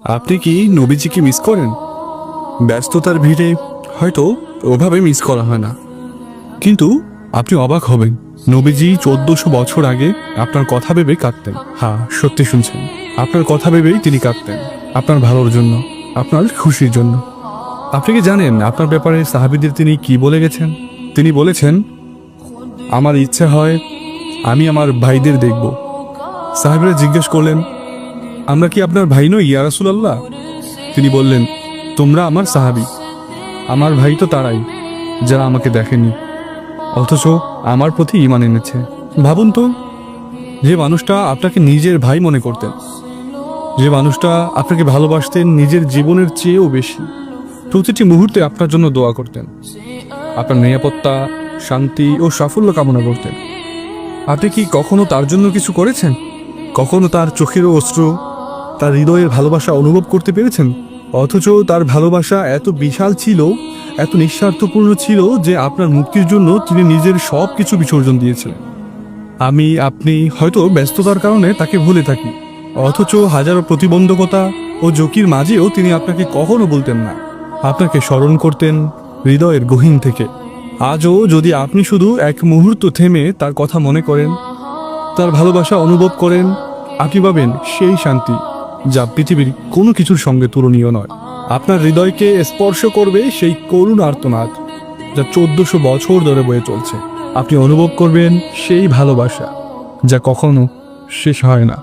আপনি কি নবীজিকে মিস করেন? ব্যস্ততার ভিড়ে হয়তো ওভাবে মিস করা হয় না, কিন্তু আপনি অবাক হবেন, নবীজি 1400 বছর আগে আপনার কথা ভেবে কাঁদতেন। হ্যাঁ, সত্যি শুনছেন, আপনার কথা ভেবেই তিনি কাঁদতেন, আপনার ভালোর জন্য, আপনার খুশির জন্য। আপনি কি জানেন আপনার ব্যাপারে সাহাবীদের তিনি কি বলে গেছেন? তিনি বলেছেন, আমার ইচ্ছা হয় আমি আমার ভাইদের দেখব। সাহাবীরা জিজ্ঞেস করলেন, আমরা কি আপনার ভাই নই ইয়া রাসূলুল্লাহ? তিনি বললেন, তোমরা আমার সাহাবী, আমার ভাই তো তারাই যারা আমাকে দেখেনি অথচ আমার প্রতি ঈমান এনেছে। ভাবুন তো, যে মানুষটা আপনাকে নিজের ভাই মনে করতেন, যে মানুষটা আপনাকে ভালোবাসতেন নিজের জীবনের চেয়েও বেশি, প্রতিটি মুহূর্তে আপনার জন্য দোয়া করতেন, আপনার নিরাপত্তা, শান্তি ও সাফল্য কামনা করতেন, আপনি কি কখনো তার জন্য কিছু করেছেন? কখনো তার চোখের অশ্রু, তার হৃদয়ের ভালোবাসা অনুভব করতে পেরেছেন? অথচ তার ভালোবাসা এত বিশাল ছিল, এত নিঃস্বার্থপূর্ণ ছিল যে আপনার মুক্তির জন্য তিনি নিজের সব কিছু বিসর্জন দিয়েছিলেন। আপনি হয়তো ব্যস্ততার কারণে তাকে ভুলে থাকি, অথচ হাজারো প্রতিবন্ধকতা ও ঝুঁকির মাঝেও তিনি আপনাকে কখনো বলতেন না, আপনাকে স্মরণ করতেন হৃদয়ের গহীন থেকে। আজও যদি আপনি শুধু এক মুহূর্ত থেমে তার কথা মনে করেন, তার ভালোবাসা অনুভব করেন, আপনি পাবেন সেই শান্তি যা পৃথিবীর কোনো কিছুর সঙ্গে তুলনীয় নয়। আপনার হৃদয়কে স্পর্শ করবে সেই করুণ আর্তনাদ যা 1400 বছর ধরে বয়ে চলছে। আপনি অনুভব করবেন সেই ভালোবাসা যা কখনো শেষ হয় না।